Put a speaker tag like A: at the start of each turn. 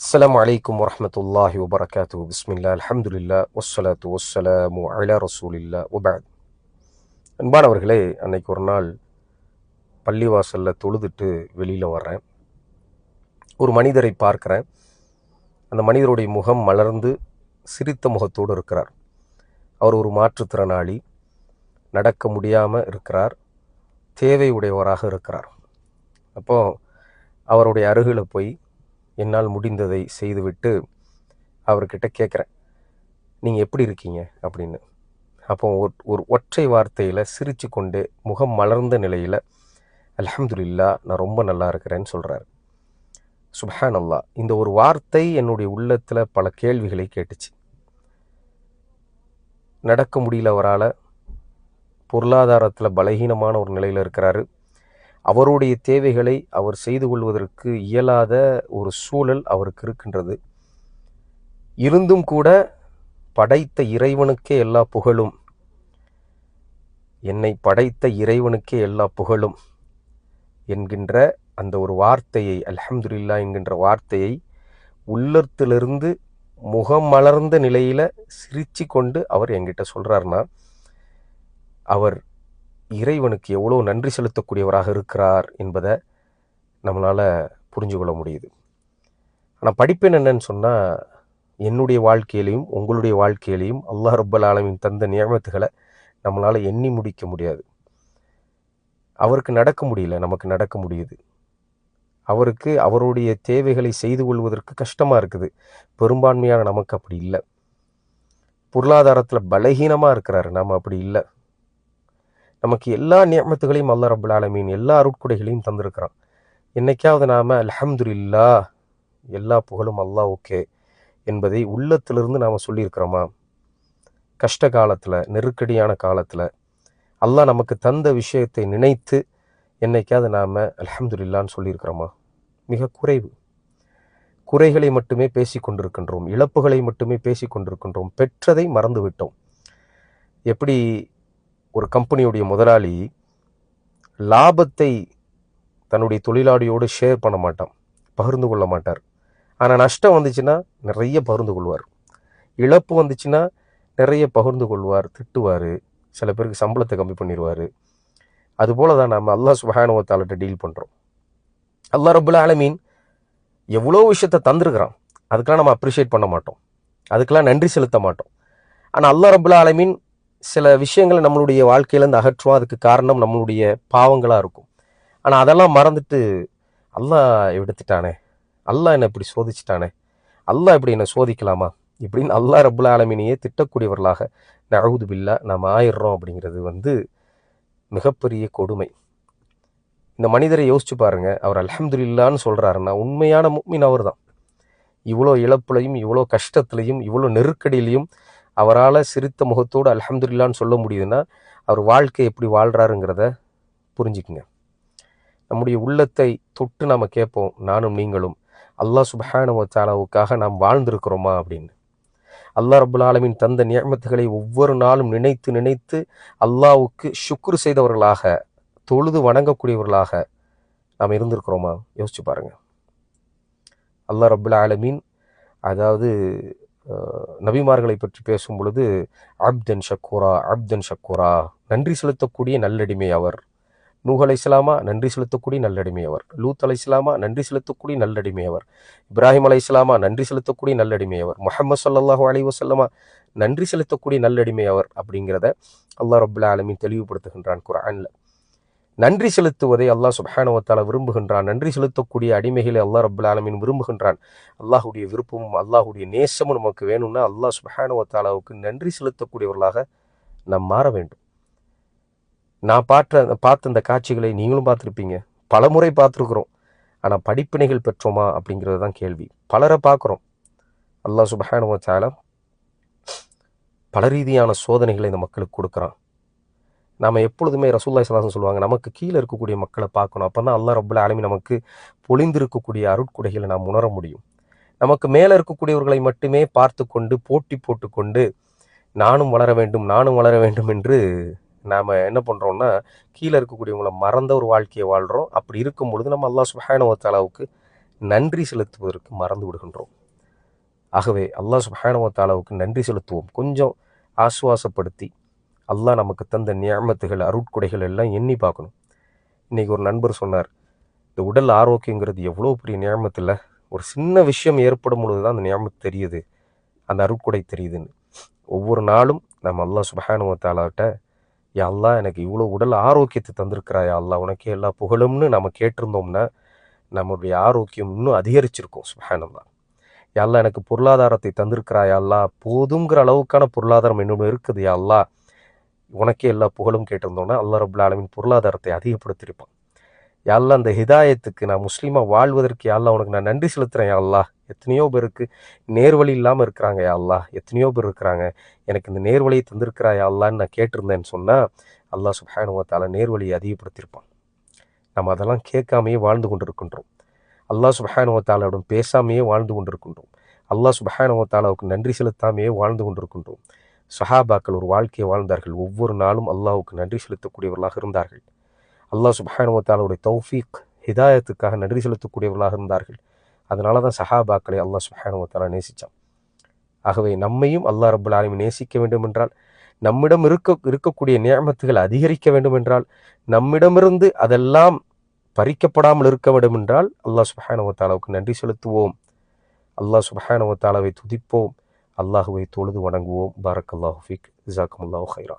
A: அஸ்ஸலாமு அலைக்கும் வரஹ்மத்துல்லாஹி வபரகாத்துஹு. பிஸ்மில்லாஹ், அல்ஹம்துலில்லாஹ், வஸ்ஸலாத்து வஸ்ஸலாமு அலா ரசூலில்லாஹ் வபஅத். அன்பானவர்களே, அன்னைக்கு ஒரு நாள் பள்ளிவாசலில் தொழுதுட்டு வெளியில் வர்றேன். ஒரு மனிதரை பார்க்குறேன். அந்த மனிதருடைய முகம் மலர்ந்து சிரித்த முகத்தோடு இருக்கிறார். அவர் ஒரு மாற்றுத்திறனாளி, நடக்க முடியாமல் இருக்கிறார், தேவை உடையவராக இருக்கிறார். அப்போது அவருடைய அருகில் போய் என்னால் முடிந்ததை செய்துவிட்டு அவர்கிட்ட கேட்குறேன், நீங்கள் எப்படி இருக்கீங்க அப்படின்னு. அப்போ ஒரு ஒற்றை வார்த்தையில் சிரித்து கொண்டே முகம் மலர்ந்த நிலையில் அல்ஹம்துலில்லாஹ், நான் ரொம்ப நல்லா இருக்கிறேன்னு சொல்கிறாரு. சுப்ஹானல்லாஹ், இந்த ஒரு வார்த்தை என்னுடைய உள்ளத்தில் பல கேள்விகளை கேட்டுச்சு. நடக்க முடியல அவரால், பொருளாதாரத்தில் பலகீனமான ஒரு நிலையில் இருக்கிறாரு. அவருடைய தேவைகளை அவர் செய்து கொள்வதற்கு இயலாத ஒரு சூழல் அவருக்கு இருக்கின்றது. இருந்தும் கூட படைத்த இறைவனுக்கே எல்லா புகழும், என்னை படைத்த இறைவனுக்கே எல்லா புகழும் என்கின்ற அந்த ஒரு வார்த்தையை, அல்ஹம்துலில்லாஹ் என்கின்ற வார்த்தையை உள்ளத்திலிருந்து முகம் மலர்ந்த நிலையில் சிரிச்சு கொண்டு அவர் என்கிட்ட சொல்கிறாருன்னா, அவர் இறைவனுக்கு எவ்வளோ நன்றி செலுத்தக்கூடியவராக இருக்கிறார் என்பதை நம்மளால் புரிஞ்சு கொள்ள முடியுது. ஆனால் படிப்பேன் என்னன்னு சொன்னால், என்னுடைய வாழ்க்கையிலையும் உங்களுடைய வாழ்க்கையிலையும் அல்லாஹ் ரப்பல் ஆலமீன் தந்த நியமத்துகளை நம்மளால் எண்ணி முடிக்க முடியாது. அவருக்கு நடக்க முடியல, நமக்கு நடக்க முடியுது. அவருக்கு அவருடைய தேவைகளை செய்து கொள்வதற்கு கஷ்டமாக இருக்குது. பெரும்பான்மையான நமக்கு அப்படி இல்லை. பொருளாதாரத்தில் பலகீனமாக இருக்கிறாரு, நாம் அப்படி இல்லை. நமக்கு எல்லா நியமத்துகளையும் அல்லாஹ் ரப்பல் ஆலமீன் எல்லா அருட்கொடைகளையும் தந்திருக்கிறான். என்னைக்காவது நாம் அல்ஹம்துலில்லாஹ், எல்லா புகழும் அல்லாஹ்வுக்கே என்பதை உள்ளத்திலிருந்து நாம் சொல்லியிருக்கிறோமா? கஷ்ட காலத்தில், நெருக்கடியான காலத்தில் அல்லாஹ் நமக்கு தந்த விஷயத்தை நினைத்து என்னைக்காவது நாம் அல்ஹம்துலில்லாஹ்னு சொல்லியிருக்கிறோமா? மிக குறைவு. குறைகளை மட்டுமே பேசி கொண்டிருக்கின்றோம், இழப்புகளை மட்டுமே பேசி கொண்டிருக்கின்றோம், பெற்றதை மறந்து விட்டோம். எப்படி ஒரு கம்பெனியுடைய முதலாளி லாபத்தை தன்னுடைய தொழிலாளியோடு ஷேர் பண்ண மாட்டான், பகிர்ந்து கொள்ள மாட்டார். ஆனால் நஷ்டம் வந்துச்சுன்னா நிறைய பகிர்ந்து கொள்வார். இழப்பு வந்துச்சுன்னா நிறைய பகிர்ந்து கொள்வார், திட்டுவார், சில பேருக்கு சம்பளத்தை கம்மி பண்ணிடுவார். அதுபோல தான் நம்ம அல்லாஹ் சுப்ஹானஹு வ தஆலாட்ட டீல் பண்ணுறோம். அல்லாஹ் ரப்பல் ஆலமீன் எவ்வளோ விஷயத்தை தந்திருக்கிறான், அதுக்கெல்லாம் நம்ம அப்ரிஷியேட் பண்ண மாட்டோம், அதுக்கெல்லாம் நன்றி செலுத்த மாட்டோம். ஆனால் அல்லாஹ் ரப்பல் ஆலமீன் சில விஷயங்களை நம்மளுடைய வாழ்க்கையிலேருந்து அகற்றுவோம். அதுக்கு காரணம் நம்மளுடைய பாவங்களாக இருக்கும். ஆனால் அதெல்லாம் மறந்துட்டு அல்லாஹ் எடுத்துட்டானே, அல்லாஹ் என்னை இப்படி சோதிச்சிட்டானே, அல்லாஹ் இப்படி என்னை சோதிக்கலாமா இப்படின்னு அல்லாஹ் ரப்பல் ஆலமீனையே திட்டக்கூடியவர்களாக நஅஊது பில்லாஹ் நாம் ஆயிடுறோம். அப்படிங்கிறது மிகப்பெரிய கொடுமை. இந்த மனிதரை யோசிச்சு பாருங்க. அவர் அல்ஹம்துலில்லாஹ்னு சொல்கிறாருன்னா உண்மையான முஃமின் அவர் தான். இவ்வளோ இழப்புலையும், இவ்வளோ கஷ்டத்துலையும், இவ்வளோ நெருக்கடியிலையும் அவரால் சிரித்த முகத்தோடு அல்ஹம்துலில்லாஹ்னு சொல்ல முடியுதுன்னா அவர் வாழ்க்கை எப்படி வாழ்கிறாருங்கிறத புரிஞ்சுக்குங்க. நம்முடைய உள்ளத்தை தொட்டு நாம் கேட்போம், நானும் நீங்களும், அல்லாஹ் சுப்ஹானஹு வ தஆலாவுக்காக நாம் வாழ்ந்திருக்கிறோமா அப்படின்னு. அல்லாஹ் ரப்பல் ஆலமீன் தந்த நியமத்துகளை ஒவ்வொரு நாளும் நினைத்து நினைத்து அல்லாஹ்வுக்கு ஷுக்ர் செய்தவர்களாக, தொழுது வணங்கக்கூடியவர்களாக நாம் இருந்திருக்கிறோமா? யோசிச்சு பாருங்கள். அல்லாஹ் ரப்பல் ஆலமீன் அதாவது நபிமார்களை பற்றி பேசும் பொழுது அப்தன் ஷக்கூரா, அப்தன் ஷக்கூரா, நன்றி செலுத்தக்கூடிய நல்லடிமை அவர். நூஹ் அலைஹிஸ்ஸலாமா, நன்றி செலுத்தக்கூடிய நல்லடிமை அவர். லூத் அலைஹிஸ்ஸலாமா, நன்றி செலுத்தக்கூடிய நல்லடிமை அவர். இப்ராஹிம் அலைஹிஸ்ஸலாமா, நன்றி செலுத்தக்கூடிய நல்லடிமை அவர். முஹம்மது ஸல்லல்லாஹு அலைஹி வஸல்லமா, நன்றி செலுத்தக்கூடிய நல்லடிமை அவர். அப்படிங்கிறத அல்லாஹ் ரப்பல் ஆலமீன் தெளிவுபடுத்துகின்றான் குர்ஆனில். நன்றி செலுத்துவதை அல்லாஹ் சுப்ஹானஹு வ தஆலா விரும்புகின்றான். நன்றி செலுத்தக்கூடிய அடிமைகளை அல்லாஹ் ரப்பல் ஆலமீன் விரும்புகின்றான். அல்லாஹுடைய விருப்பமும் அல்லாஹுடைய நேசமும் நமக்கு வேணும்னா அல்லாஹ் சுப்ஹானஹு வ தஆலாவுக்கு நன்றி செலுத்தக்கூடியவர்களாக நாம் மாற வேண்டும். நான் பார்த்த அந்த காட்சிகளை நீங்களும் பார்த்துருப்பீங்க, பல முறை பார்த்துருக்குறோம். ஆனால் படிப்பினைகள் பெற்றோமா அப்படிங்கிறது தான் கேள்வி. பலரை பார்க்குறோம், அல்லாஹ் சுப்ஹானஹு வ தஆலா பல ரீதியான சோதனைகளை இந்த மக்களுக்கு கொடுக்குறான். நாம் எப்பொழுதுமே ரசூலுல்லாஹி ஸல்லல்லாஹு அலைஹி வஸல்லம் சொல்லுவாங்க, நமக்கு கீழே இருக்கக்கூடிய மக்களை பார்க்கணும். அப்போ தான் அல்லாஹ் ரப்பல் ஆலமீன் நமக்கு பொழிந்திருக்கக்கூடிய அருட்கொடைகளை நாம் உணர முடியும். நமக்கு மேலே இருக்கக்கூடியவர்களை மட்டுமே பார்த்து கொண்டு போட்டி போட்டுக்கொண்டு நானும் வளர வேண்டும், நானும் வளர வேண்டும் என்று நாம் என்ன பண்ணுறோம்னா கீழே இருக்கக்கூடியவங்களை மறந்த ஒரு வாழ்க்கையை வாழ்கிறோம். அப்படி இருக்கும் பொழுது நம்ம அல்லாஹ் சுப்ஹானஹு வ தஆலாவுக்கு நன்றி செலுத்துவதற்கு மறந்து விடுகின்றோம். ஆகவே அல்லாஹ் சுப்ஹானஹு வ தஆலாவுக்கு நன்றி செலுத்துவோம். கொஞ்சம் ஆசுவாசப்படுத்தி அல்லாஹ் நமக்கு தந்த நியமத்துகள் அருட்கொடைகள் எல்லாம் எண்ணி பார்க்கணும். இன்றைக்கி ஒரு நண்பர் சொன்னார், இந்த உடல் ஆரோக்கியங்கிறது எவ்வளோ பெரிய நியமத்து இல்லை, ஒரு சின்ன விஷயம் ஏற்படும் பொழுது தான் அந்த நியமத்து தெரியுது, அந்த அருட்கொடை தெரியுதுன்னு. ஒவ்வொரு நாளும் நம்ம அல்லாஹ் சுப்ஹானஹு வ தஆலாட்ட, யா அல்லாஹ் எனக்கு இவ்வளோ உடல் ஆரோக்கியத்தை தந்திருக்கிறாயா அல்லாஹ், உனக்கே எல்லா புகழும்னு நம்ம கேட்டிருந்தோம்னா நம்முடைய ஆரோக்கியம் இன்னும் அதிகரிச்சிருக்கும். சுப்ஹானல்லாஹ். யா அல்லாஹ் எனக்கு பொருளாதாரத்தை தந்திருக்கிறாயா அல்லாஹ், போதுங்கிற அளவுக்கான பொருளாதாரம் என்னோட இருக்குது யா அல்லாஹ், உனக்கே எல்லா புகழும் கேட்டிருந்தோம்னா அல்லாஹ் ரப்புல் ஆலமீன் பொருளாதாரத்தை அதிகப்படுத்தியிருப்பான். யா அல்லாஹ் அந்த ஹிதாயத்துக்கு நான் முஸ்லீமாக வாழ்வதற்கு யா அல்லாஹ் உனக்கு நான் நன்றி செலுத்துகிறேன் யா அல்லாஹ். எத்தனையோ பேருக்கு நேர்வழி இல்லாமல் இருக்கிறாங்க யா அல்லாஹ், எத்தனையோ பேர் இருக்கிறாங்க, எனக்கு இந்த நேர்வழியை தந்திருக்கிறா யா அல்லான்னு நான் கேட்டிருந்தேன்னு சொன்னால் அல்லாஹ் சுப்ஹானஹு வ தஆலா நேர்வழியை அதிகப்படுத்தியிருப்பான். நம்ம அதெல்லாம் கேட்காமையே வாழ்ந்து கொண்டிருக்கின்றோம். அல்லாஹ் சுப்ஹானஹு வ தஆலாவுடன் பேசாமையே வாழ்ந்து கொண்டிருக்கின்றோம். அல்லாஹ் சுப்ஹானஹு வ தஆலாவுக்கு நன்றி செலுத்தாமையே வாழ்ந்து கொண்டிருக்கின்றோம். சஹாபாக்கள் ஒரு வாழ்க்கையை வாழ்ந்தார்கள். ஒவ்வொரு நாளும் அல்லாஹ்வுக்கு நன்றி செலுத்தக்கூடியவர்களாக இருந்தார்கள். அல்லாஹ் சுப்ஹானஹு வ தஆலாவுடைய தௌஃபீக் ஹிதாயத்துக்காக நன்றி செலுத்தக்கூடியவர்களாக இருந்தார்கள். அதனால தான் சஹாபாக்களை அல்லாஹ் சுப்ஹானஹு வ தஆலா நேசித்தான். ஆகவே நம்மையும் அல்லாஹ் ரப்புல் ஆலமீன் நேசிக்க வேண்டும் என்றால், நம்மிடம் இருக்கக்கூடிய நியமத்துகள் அதிகரிக்க வேண்டும் என்றால், நம்மிடமிருந்து அதெல்லாம் பறிக்கப்படாமல் இருக்க வேண்டும் என்றால் அல்லாஹ் சுப்ஹானஹு வ தஆலாவுக்கு நன்றி செலுத்துவோம். அல்லாஹ் சுப்ஹானஹு வ தஆலாவை துதிப்போம். அல்லாஹுவை தொழுது வணங்குவோம். பாரக்கல்லாஹு ஃபீக். ஜஸாக்குமுல்லாஹு ஹைரா.